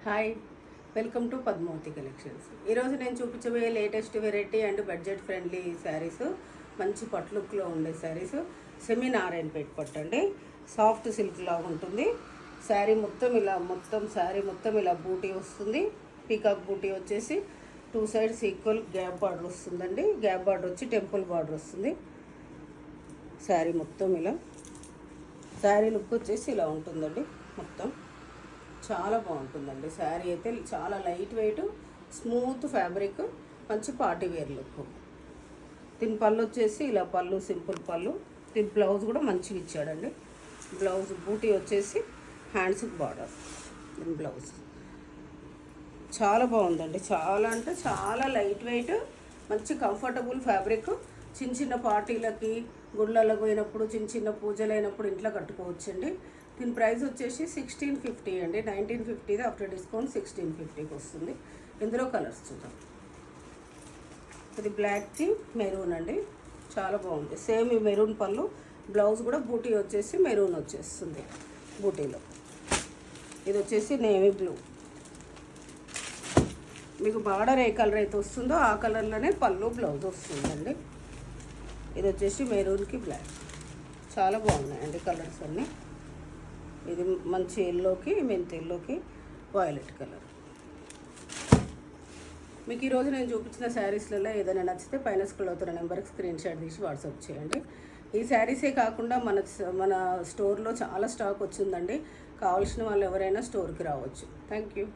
Hi, welcome to Padmavati collections. ఈరోజు నేను చూపించబోయే latest variety and budget friendly sarees, మంచి పట్టు లుక్లో ఉండే శారీస్. సెమీ నారాయణపేట పట్టు అండి, సాఫ్ట్ సిల్క్ లాగా ఉంటుంది. శారీ మొత్తం ఇలా బూటీ వస్తుంది. పీకాక్ బూటీ వచ్చేసి 2 సైడ్స్ ఈక్వల్ గ్యాప్ బార్డర్ వస్తుందండి. గ్యాప్ బార్డర్ వచ్చి టెంపుల్ బార్డర్ వస్తుంది. శారీ మొత్తం ఇలా, శారీ లుక్ వచ్చేసి ఇలా ఉంటుందండి. మొత్తం చాలా బాగుంటుందండి. శారీ అయితే చాలా లైట్ వెయిట్, స్మూత్ ఫ్యాబ్రిక్, మంచి పార్టీ వేర్ లుక్. దీని పళ్ళు వచ్చేసి ఇలా పళ్ళు, సింపుల్ పళ్ళు. దీని బ్లౌజ్ కూడా మంచిగా ఇచ్చాడండి. బ్లౌజ్ బూటీ వచ్చేసి హ్యాండ్స్కి బార్డర్. దీని బ్లౌజ్ చాలా బాగుందండి. చాలా అంటే చాలా లైట్ వెయిట్, మంచి కంఫర్టబుల్ ఫ్యాబ్రిక్. చిన్న పార్టీలకి, గుళ్ళలకు పోయినప్పుడు, చిన్న పూజలు అయినప్పుడు ఇంట్లో కట్టుకోవచ్చండి. దీని ప్రైస్ వచ్చేసి 1650 అండి. 1950 ఆఫ్టర్ డిస్కౌంట్ 1650కి వస్తుంది. ఇందులో కలర్స్ చూద్దాం. ఇది బ్లాక్కి మెరూన్ అండి, చాలా బాగుంది. సేమ్ ఈ మెరూన్ పళ్ళు, బ్లౌజ్ కూడా బూటీ వచ్చేసి మెరూన్ వచ్చేస్తుంది బూటీలో. ఇది వచ్చేసి నేవీ బ్లూ. మీకు బార్డర్ ఏ కలర్ అయితే వస్తుందో ఆ కలర్లోనే పళ్ళు, బ్లౌజ్ వస్తుందండి. ఇది వచ్చేసి మెరూన్కి బ్లాక్. చాలా బాగున్నాయండి కలర్స్ అన్నీ. ఇది మంచి ఎల్లోకి, మెంతి ఎల్లోకి, వాయిలెట్ కలర్. మీకు ఈరోజు నేను చూపించిన శారీస్లలో ఏదైనా నచ్చితే పైన స్క్రోల్ అవుతున్న నెంబర్కి స్క్రీన్ షాట్ తీసి వాట్సాప్ చేయండి. ఈ శారీసే కాకుండా మన స్టోర్లో చాలా స్టాక్ వచ్చిందండి. కావాల్సిన వాళ్ళు ఎవరైనా స్టోర్కి రావచ్చు. Thank you.